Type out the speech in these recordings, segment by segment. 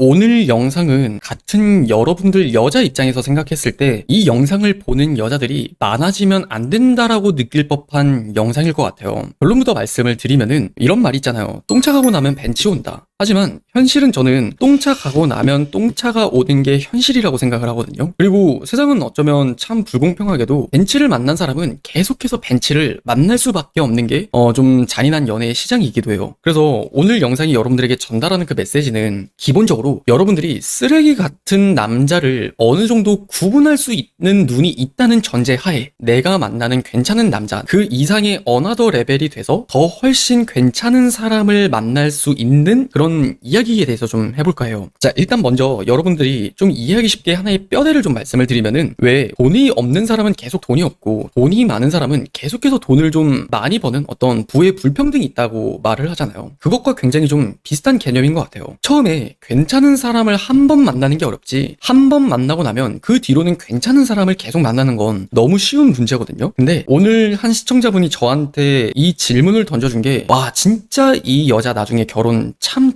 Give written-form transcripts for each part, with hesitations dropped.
오늘 영상은 같은 여러분들 여자 입장에서 생각했을 때 이 영상을 보는 여자들이 많아지면 안 된다라고 느낄 법한 영상일 것 같아요. 결론부터 말씀을 드리면은 이런 말 있잖아요. 똥차 가고 나면 벤치 온다. 하지만 현실은 저는 똥차 가고 나면 똥차가 오는 게 현실이라고 생각을 하거든요. 그리고 세상은 어쩌면 참 불공평하게도 벤치를 만난 사람은 계속해서 벤치를 만날 수밖에 없는 게 좀 잔인한 연애의 시장이기도 해요. 그래서 오늘 영상이 여러분들에게 전달하는 그 메시지는 기본적으로 여러분들이 쓰레기 같은 남자를 어느 정도 구분할 수 있는 눈이 있다는 전제하에 내가 만나는 괜찮은 남자 그 이상의 어나더 레벨이 돼서 더 훨씬 괜찮은 사람을 만날 수 있는 그런 이야기에 대해서 좀 해볼까 해요. 자, 일단 먼저 여러분들이 좀 이해하기 쉽게 하나의 뼈대를 좀 말씀을 드리면은 왜 돈이 없는 사람은 계속 돈이 없고 돈이 많은 사람은 계속해서 돈을 좀 많이 버는 어떤 부의 불평등이 있다고 말을 하잖아요. 그것과 굉장히 좀 비슷한 개념인 것 같아요. 처음에 괜찮은 사람을 한 번 만나는 게 어렵지 한 번 만나고 나면 그 뒤로는 괜찮은 사람을 계속 만나는 건 너무 쉬운 문제거든요. 근데 오늘 한 시청자분이 저한테 이 질문을 던져준 게 와 진짜 이 여자 나중에 결혼 참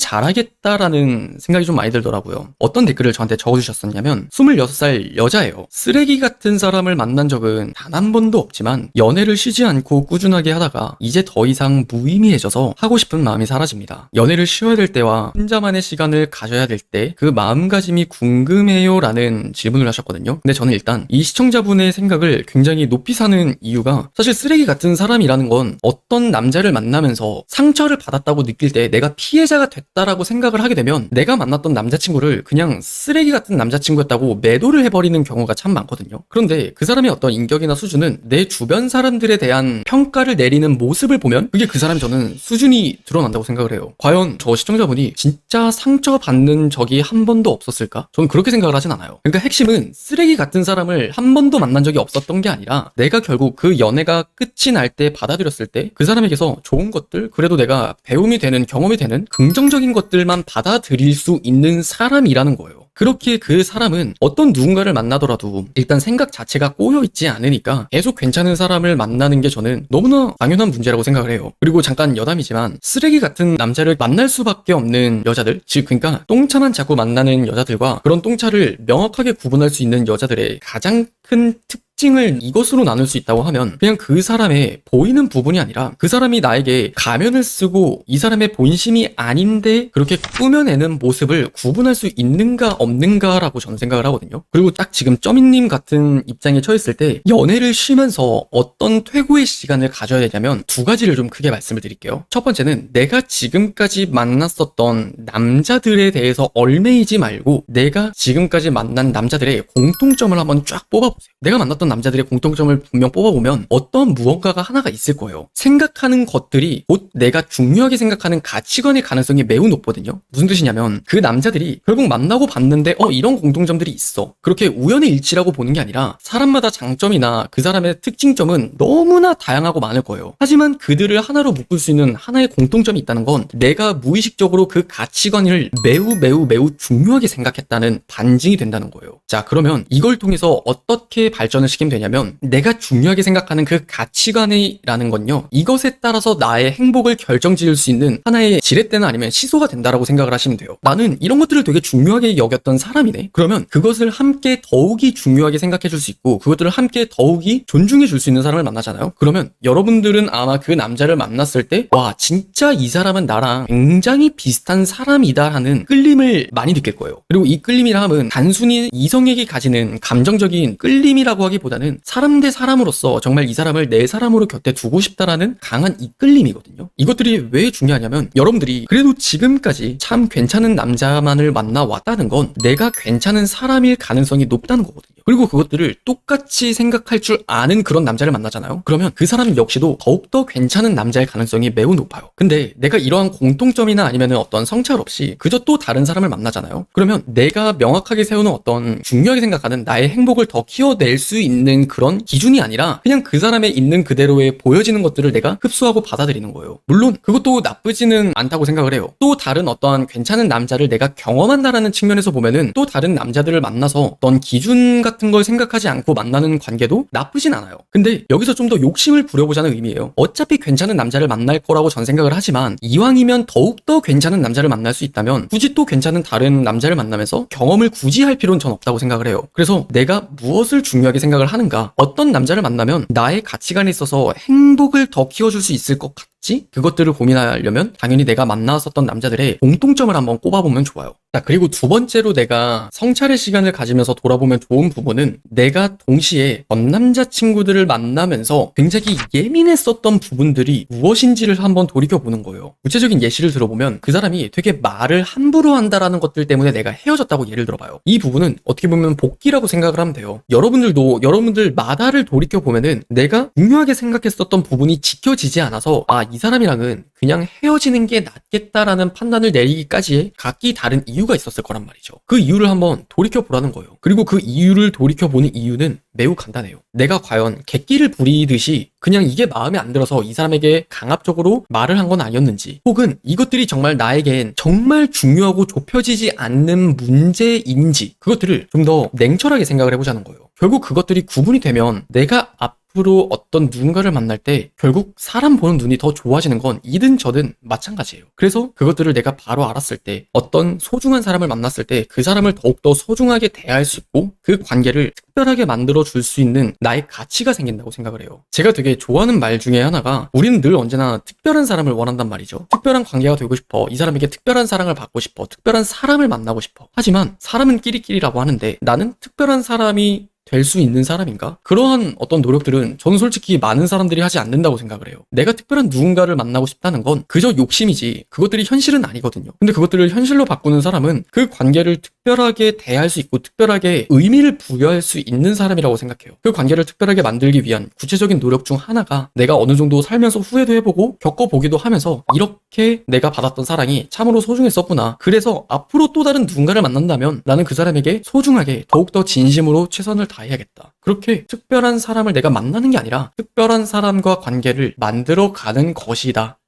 잘하겠다라는 생각이 좀 많이 들더라고요. 어떤 댓글을 저한테 적어주셨었냐면 26살 여자예요. 쓰레기 같은 사람을 만난 적은 단 한 번도 없지만 연애를 쉬지 않고 꾸준하게 하다가 이제 더 이상 무의미해져서 하고 싶은 마음이 사라집니다. 연애를 쉬어야 될 때와 혼자만의 시간을 가져야 될 때 그 마음가짐이 궁금해요 라는 질문을 하셨거든요. 근데 저는 일단 이 시청자분의 생각을 굉장히 높이 사는 이유가 사실 쓰레기 같은 사람이라는 건 어떤 남자를 만나면서 상처를 받았다고 느낄 때 내가 피해자가 됐다라고 생각을 하게 되면 내가 만났던 남자친구를 그냥 쓰레기 같은 남자친구였다고 매도를 해버리는 경우가 참 많거든요. 그런데 그 사람의 어떤 인격이나 수준은 내 주변 사람들에 대한 평가를 내리는 모습을 보면 그게 그 사람이 저는 수준이 드러난다고 생각을 해요. 과연 저 시청자분이 진짜 상처받는 적이 한 번도 없었을까? 저는 그렇게 생각을 하진 않아요. 그러니까 핵심은 쓰레기 같은 사람을 한 번도 만난 적이 없었던 게 아니라 내가 결국 그 연애가 끝이 날 때 받아들였을 때 그 사람에게서 좋은 것들 그래도 내가 배움이 되는 경험이 되는 긍정적인 것들만 받아들일 수 있는 사람이라는 거예요. 그렇게 그 사람은 어떤 누군가를 만나더라도 일단 생각 자체가 꼬여있지 않으니까 계속 괜찮은 사람을 만나는 게 저는 너무나 당연한 문제라고 생각을 해요. 그리고 잠깐 여담이지만 쓰레기 같은 남자를 만날 수밖에 없는 여자들 즉 그러니까 똥차만 자꾸 만나는 여자들과 그런 똥차를 명확하게 구분할 수 있는 여자들의 가장 큰 특징을 이것으로 나눌 수 있다고 하면 그냥 그 사람의 보이는 부분이 아니라 그 사람이 나에게 가면을 쓰고 이 사람의 본심이 아닌데 그렇게 꾸며내는 모습을 구분할 수 있는가 없는가라고 저는 생각을 하거든요. 그리고 딱 지금 쩌민님 같은 입장에 처했을 때 연애를 쉬면서 어떤 퇴고의 시간을 가져야 되냐면 두 가지를 좀 크게 말씀을 드릴게요. 첫 번째는 내가 지금까지 만났었던 남자들에 대해서 얽매이지 말고 내가 지금까지 만난 남자들의 공통점을 한번 쫙 뽑아보세요. 내가 만났던 남자들의 공통점을 분명 뽑아보면 어떤 무언가가 하나가 있을 거예요. 생각하는 것들이 곧 내가 중요하게 생각하는 가치관의 가능성이 매우 높거든요. 무슨 뜻이냐면 그 남자들이 결국 만나고 봤는데 이런 공통점들이 있어. 그렇게 우연의 일치라고 보는 게 아니라 사람마다 장점이나 그 사람의 특징점은 너무나 다양하고 많을 거예요. 하지만 그들을 하나로 묶을 수 있는 하나의 공통점이 있다는 건 내가 무의식적으로 그 가치관을 매우 중요하게 생각했다는 반증이 된다는 거예요. 자, 그러면 이걸 통해서 어떻게 발전을 시키면 되냐면 내가 중요하게 생각하는 그 가치관이라는 건요 이것에 따라서 나의 행복을 결정지을 수 있는 하나의 지렛대나 아니면 시소가 된다라고 생각을 하시면 돼요. 나는 이런 것들을 되게 중요하게 여겼던 사람이네. 그러면 그것을 함께 더욱이 중요하게 생각해 줄 수 있고 그것들을 함께 더욱이 존중해 줄 수 있는 사람을 만나잖아요. 그러면 여러분들은 아마 그 남자를 만났을 때 와 진짜 이 사람은 나랑 굉장히 비슷한 사람이다 하는 끌림을 많이 느낄 거예요. 그리고 이 끌림이라 함은 단순히 이성에게 가지는 감정적인 끌림이라고 하기보다는 사람 대 사람으로서 정말 이 사람을 내 사람으로 곁에 두고 싶다라는 강한 이끌림이거든요. 이것들이 왜 중요하냐면 여러분들이 그래도 지금까지 참 괜찮은 남자만을 만나왔다는 건 내가 괜찮은 사람일 가능성이 높다는 거거든요. 그리고 그것들을 똑같이 생각할 줄 아는 그런 남자를 만나잖아요. 그러면 그 사람 역시도 더욱더 괜찮은 남자일 가능성이 매우 높아요. 근데 내가 이러한 공통점이나 아니면 어떤 성찰 없이 그저 또 다른 사람을 만나잖아요. 그러면 내가 명확하게 세우는 어떤 중요하게 생각하는 나의 행복을 더 키워낼 수 있는 그런 기준이 아니라 그냥 그 사람의 있는 그대로의 보여지는 것들을 내가 흡수하고 받아들이는 거예요. 물론 그것도 나쁘지는 않다고 생각을 해요. 또 다른 어떠한 괜찮은 남자를 내가 경험한다라는 측면에서 보면은 또 다른 남자들을 만나서 어떤 기준 같은 같은 걸 생각하지 않고 만나는 관계도 나쁘진 않아요. 근데 여기서 좀 더 욕심을 부려보자는 의미예요. 어차피 괜찮은 남자를 만날 거라고 전 생각을 하지만 이왕이면 더욱더 괜찮은 남자를 만날 수 있다면 굳이 또 괜찮은 다른 남자를 만나면서 경험을 굳이 할 필요는 전 없다고 생각을 해요. 그래서 내가 무엇을 중요하게 생각을 하는가, 어떤 남자를 만나면 나의 가치관에 있어서 행복을 더 키워줄 수 있을 것 같지? 그것들을 고민하려면 당연히 내가 만나왔었던 남자들의 공통점을 한번 꼽아보면 좋아요. 자, 그리고 두 번째로 내가 성찰의 시간을 가지면서 돌아보면 좋은 부분은 내가 동시에 전 남자친구들을 만나면서 굉장히 예민했었던 부분들이 무엇인지를 한번 돌이켜보는 거예요. 구체적인 예시를 들어보면 그 사람이 되게 말을 함부로 한다라는 것들 때문에 내가 헤어졌다고 예를 들어봐요. 이 부분은 어떻게 보면 복귀라고 생각을 하면 돼요. 여러분들마다를 돌이켜보면은 내가 중요하게 생각했었던 부분이 지켜지지 않아서 이 사람이랑은 그냥 헤어지는 게 낫겠다라는 판단을 내리기까지의 각기 다른 이유가 있었을 거란 말이죠. 그 이유를 한번 돌이켜보라는 거예요. 그리고 그 이유를 돌이켜보는 이유는 매우 간단해요. 내가 과연 객기를 부리듯이 그냥 이게 마음에 안 들어서 이 사람에게 강압적으로 말을 한 건 아니었는지, 혹은 이것들이 정말 나에겐 정말 중요하고 좁혀지지 않는 문제인지, 그것들을 좀 더 냉철하게 생각을 해보자는 거예요. 결국 그것들이 구분이 되면 내가 앞으로 어떤 누군가를 만날 때 결국 사람 보는 눈이 더 좋아지는 건 이든 저든 마찬가지예요. 그래서 그것들을 내가 바로 알았을 때, 어떤 소중한 사람을 만났을 때 그 사람을 더욱더 소중하게 대할 수 있고 그 관계를 특별하게 만들어 줄 수 있는 나의 가치가 생긴다고 생각을 해요. 제가 되게 좋아하는 말 중에 하나가, 우리는 늘 언제나 특별한 사람을 원한단 말이죠. 특별한 관계가 되고 싶어, 이 사람에게 특별한 사랑을 받고 싶어, 특별한 사람을 만나고 싶어. 하지만 사람은 끼리끼리라고 하는데 나는 특별한 사람이 될 수 있는 사람인가? 그러한 어떤 노력들은 저는 솔직히 많은 사람들이 하지 않는다고 생각을 해요. 내가 특별한 누군가를 만나고 싶다는 건 그저 욕심이지 그것들이 현실은 아니거든요. 근데 그것들을 현실로 바꾸는 사람은 그 관계를 특별하게 대할 수 있고 특별하게 의미를 부여할 수 있는 사람이라고 생각해요. 그 관계를 특별하게 만들기 위한 구체적인 노력 중 하나가 내가 어느 정도 살면서 후회도 해보고 겪어보기도 하면서 이렇게 내가 받았던 사랑이 참으로 소중했었구나. 그래서 앞으로 또 다른 누군가를 만난다면 나는 그 사람에게 소중하게 더욱더 진심으로 최선을 다해야겠다. 그렇게 특별한 사람을 내가 만나는 게 아니라 특별한 사람과 관계를 만들어가는 것이다